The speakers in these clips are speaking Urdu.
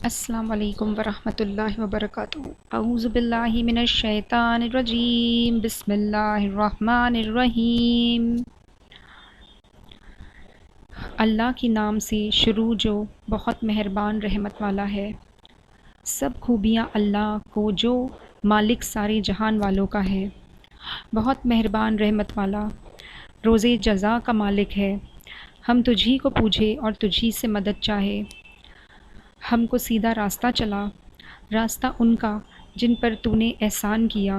السلام علیکم ورحمۃ اللہ وبرکاتہ۔ اعوذ باللہ من الشیطان الرجیم، بسم اللہ الرحمن الرحیم۔ اللہ کے نام سے شروع جو بہت مہربان رحمت والا ہے۔ سب خوبیاں اللہ کو جو مالک سارے جہان والوں کا ہے، بہت مہربان رحمت والا، روز جزا کا مالک ہے۔ ہم تجھی کو پوجے اور تجھی سے مدد چاہے۔ ہم کو سیدھا راستہ چلا، راستہ ان کا جن پر تو نے احسان کیا،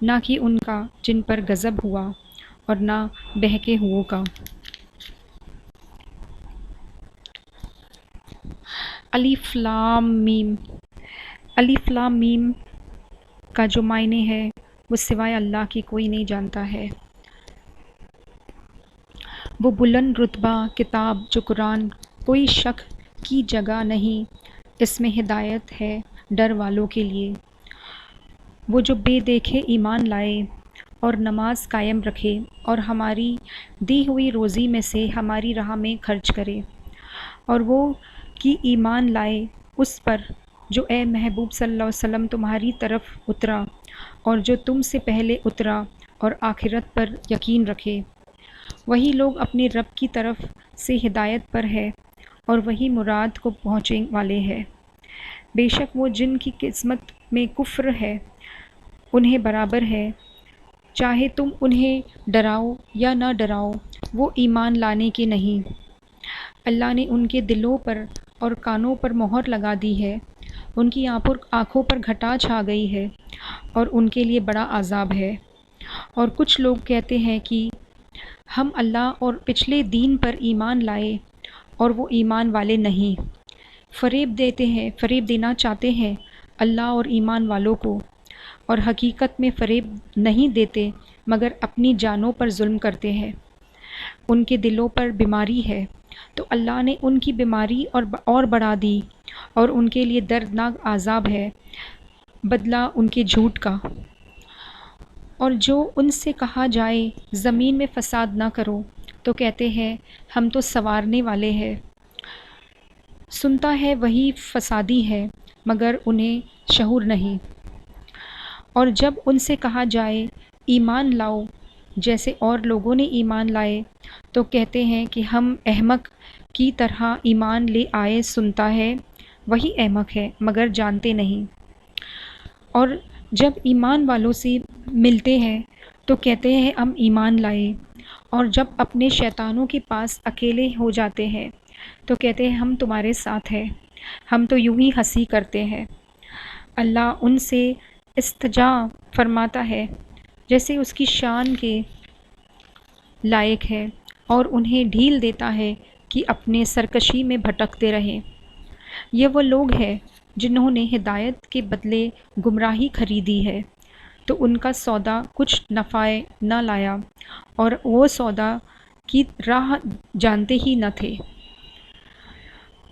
نہ کہ ان کا جن پر غضب ہوا اور نہ بہکے ہوئوں کا۔ الف لام میم۔ الف لام میم کا جو معنی ہے وہ سوائے اللہ کے کوئی نہیں جانتا ہے۔ وہ بلند رتبہ کتاب جو قرآن، کوئی شک کی جگہ نہیں، اس میں ہدایت ہے ڈر والوں کے لیے۔ وہ جو بے دیکھے ایمان لائے اور نماز قائم رکھے اور ہماری دی ہوئی روزی میں سے ہماری راہ میں خرچ کرے، اور وہ کی ایمان لائے اس پر جو اے محبوب صلی اللہ علیہ وسلم تمہاری طرف اترا اور جو تم سے پہلے اترا، اور آخرت پر یقین رکھے۔ وہی لوگ اپنے رب کی طرف سے ہدایت پر ہے اور وہی مراد کو پہنچنے والے ہیں۔ بے شک وہ جن کی قسمت میں کفر ہے انہیں برابر ہے، چاہے تم انہیں ڈراؤ یا نہ ڈراؤ، وہ ایمان لانے کے نہیں۔ اللہ نے ان کے دلوں پر اور کانوں پر مہر لگا دی ہے، ان کی آنکھوں پر گھٹا چھا گئی ہے اور ان کے لیے بڑا عذاب ہے۔ اور کچھ لوگ کہتے ہیں کہ ہم اللہ اور پچھلے دین پر ایمان لائے، اور وہ ایمان والے نہیں۔ فریب دینا چاہتے ہیں اللہ اور ایمان والوں کو، اور حقیقت میں فریب نہیں دیتے مگر اپنی جانوں پر ظلم کرتے ہیں۔ ان کے دلوں پر بیماری ہے تو اللہ نے ان کی بیماری اور بڑھا دی، اور ان کے لیے دردناک عذاب ہے بدلہ ان کے جھوٹ کا۔ اور جو ان سے کہا جائے زمین میں فساد نہ کرو تو کہتے ہیں ہم تو سنوارنے والے ہیں۔ سنتا ہے وہی فسادی ہے مگر انہیں شعور نہیں۔ اور جب ان سے کہا جائے ایمان لاؤ جیسے اور لوگوں نے ایمان لائے، تو کہتے ہیں کہ ہم احمق کی طرح ایمان لے آئے۔ سنتا ہے وہی احمق ہے مگر جانتے نہیں۔ اور جب ایمان والوں سے ملتے ہیں تو کہتے ہیں ہم ایمان لائے، اور جب اپنے شیطانوں کے پاس اکیلے ہو جاتے ہیں تو کہتے ہیں ہم تمہارے ساتھ ہیں، ہم تو یوں ہی ہنسی کرتے ہیں۔ اللہ ان سے استجا فرماتا ہے جیسے اس کی شان کے لائق ہے، اور انہیں ڈھیل دیتا ہے کہ اپنے سرکشی میں بھٹکتے رہیں۔ یہ وہ لوگ ہیں جنہوں نے ہدایت کے بدلے گمراہی خریدی ہے، تو ان کا سودا کچھ نفع نہ لایا، اور وہ سودا کی راہ جانتے ہی نہ تھے۔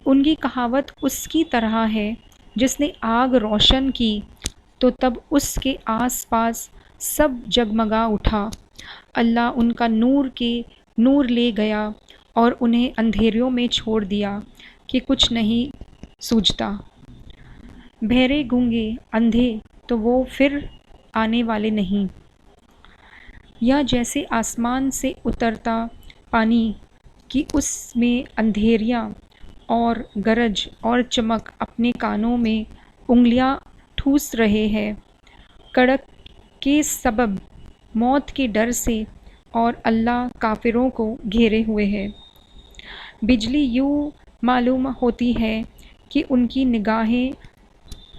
ان کی کہاوت اس کی طرح ہے جس نے آگ روشن کی تو تب اس کے آس پاس سب جگمگا اٹھا۔ اللہ ان کا نور لے گیا اور انہیں اندھیروں میں چھوڑ دیا کہ کچھ نہیں سوجھتا۔ بہرے گونگے اندھے تو وہ پھر آنے والے نہیں۔ یا جیسے آسمان سے اترتا پانی کہ اس میں اندھیریاں اور گرج اور چمک اپنے کانوں میں انگلیاں ٹھوس رہے ہیں، کڑک کے سبب موت کے ڈر سے، اور اللہ کافروں کو گھیرے ہوئے ہے۔ بجلی یوں معلوم ہوتی ہے کہ ان کی نگاہیں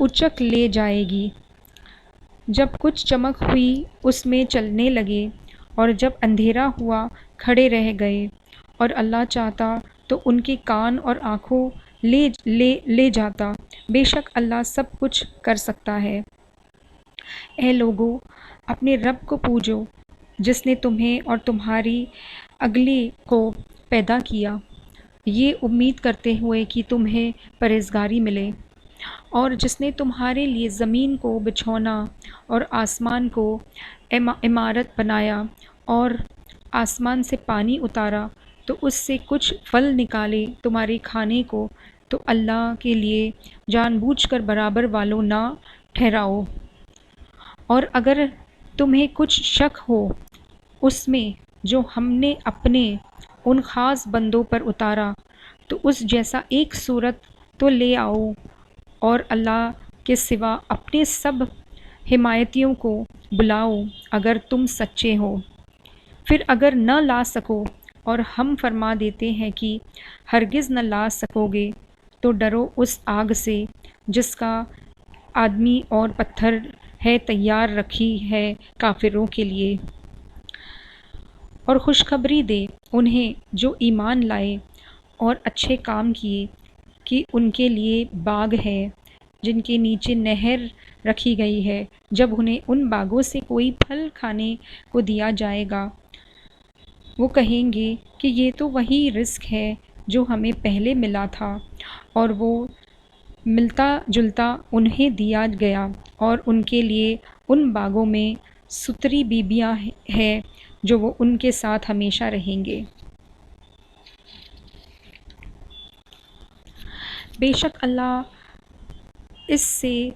اچک لے جائے گی۔ جب کچھ چمک ہوئی اس میں چلنے لگے، اور جب اندھیرا ہوا کھڑے رہ گئے، اور اللہ چاہتا تو ان کے کان اور آنکھوں لے جاتا۔ بے شک اللہ سب کچھ کر سکتا ہے۔ اے لوگو، اپنے رب کو پوجو جس نے تمہیں اور تمہاری اگلے کو پیدا کیا، یہ امید کرتے ہوئے کہ تمہیں پرہیزگاری ملے، اور جس نے تمہارے لیے زمین کو بچھونا اور آسمان کو عمارت بنایا، اور آسمان سے پانی اتارا تو اس سے کچھ پھل نکالے تمہارے کھانے کو، تو اللہ کے لیے جان بوجھ کر برابر والوں نہ ٹھہراؤ، اور اگر تمہیں کچھ شک ہو اس میں جو ہم نے اپنے ان خاص بندوں پر اتارا تو اس جیسا ایک صورت تو لے آؤ، اور اللہ کے سوا اپنے سب حمایتیوں کو بلاؤ اگر تم سچے ہو۔ پھر اگر نہ لا سکو اور ہم فرما دیتے ہیں کہ ہرگز نہ لا سکو گے تو ڈرو اس آگ سے جس کا آدمی اور پتھر ہے تیار رکھی ہے کافروں کے لیے، اور خوشخبری دے انہیں جو ایمان لائے اور اچھے کام کیے کہ ان کے لیے باغ ہے جن کے نیچے نہر رکھی گئی ہے، جب انہیں ان باغوں سے کوئی پھل کھانے کو دیا جائے گا وہ کہیں گے کہ یہ تو وہی رزق ہے جو ہمیں پہلے ملا تھا، اور وہ ملتا جلتا انہیں دیا گیا، اور ان کے لیے ان باغوں میں ستری بیویاں ہیں جو وہ ان کے ساتھ ہمیشہ رہیں گے۔ بے شک اللہ اس سے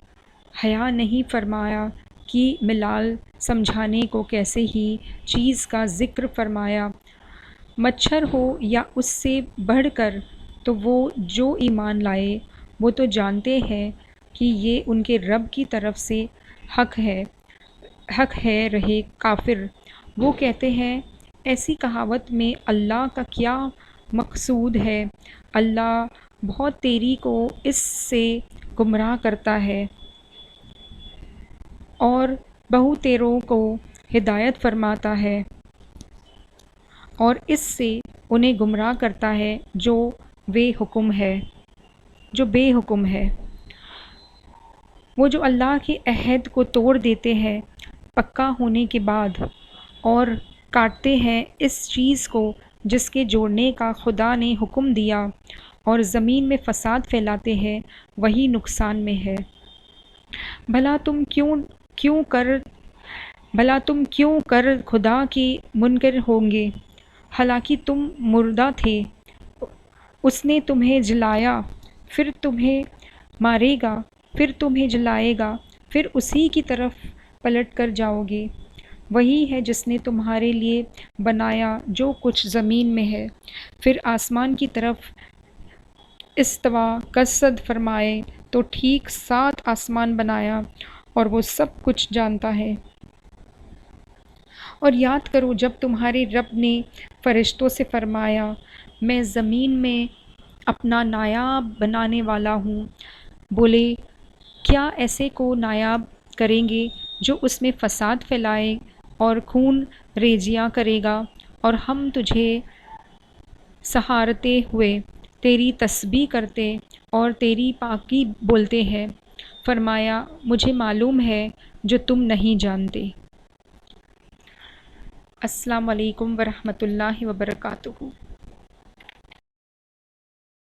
حیا نہیں فرمایا کہ ملال سمجھانے کو کیسے ہی چیز کا ذکر فرمایا، مچھر ہو یا اس سے بڑھ کر، تو وہ جو ایمان لائے وہ تو جانتے ہیں کہ یہ ان کے رب کی طرف سے حق ہے رہے کافر وہ کہتے ہیں ایسی کہاوت میں اللہ کا کیا مقصود ہے، اللہ بہت تیری کو اس سے گمراہ کرتا ہے اور بہو تیروں کو ہدایت فرماتا ہے، اور اس سے انہیں گمراہ کرتا ہے جو بے حکم ہے۔ وہ جو اللہ کے عہد کو توڑ دیتے ہیں پکا ہونے کے بعد اور کاٹتے ہیں اس چیز کو جس کے جوڑنے کا خدا نے حکم دیا اور زمین میں فساد پھیلاتے ہیں، وہی نقصان میں ہے۔ بھلا تم کیوں کر خدا کے منکر ہوں گے، حالانکہ تم مردہ تھے، اس نے تمہیں جلایا، پھر تمہیں مارے گا، پھر تمہیں جلائے گا، پھر اسی کی طرف پلٹ کر جاؤ گے۔ وہی ہے جس نے تمہارے لیے بنایا جو کچھ زمین میں ہے، پھر آسمان کی طرف استوا قصد فرمائے تو ٹھیک 7 آسمان بنایا، اور وہ سب کچھ جانتا ہے۔ اور یاد کرو جب تمہارے رب نے فرشتوں سے فرمایا میں زمین میں اپنا نائب بنانے والا ہوں، بولے کیا ایسے کو نائب کریں گے جو اس میں فساد پھیلائے اور خون ریزیاں کرے گا، اور ہم تجھے سہارتے ہوئے تیری تسبیح کرتے اور تیری پاکی بولتے ہیں، فرمایا مجھے معلوم ہے جو تم نہیں جانتے۔ السلام علیکم ورحمۃ اللہ وبرکاتہ۔